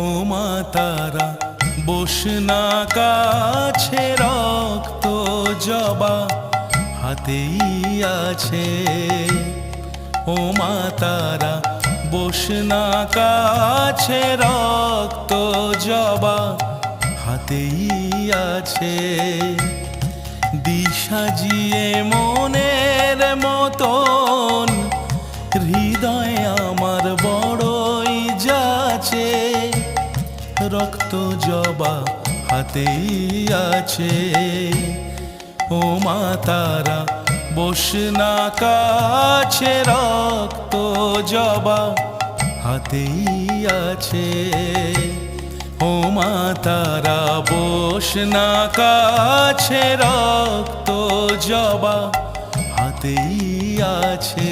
ও মা তারা বসনা কাছে, রক্ত জবা হাতেই আছে। ও মা তারা বসনা কাছে, রক্ত জবা হাতেই আছে। দিশাজিয়ে মনের মতন হৃদয় আমার বড়ই যাচ্ছে, রক্ত জবা হাতেই আছে। ও মা তারা বসনা কাছে, রক্ত জবা হাতেই আছে। ও মা তারা বসনা কাছে, রক্ত জবা হাতেই আছে।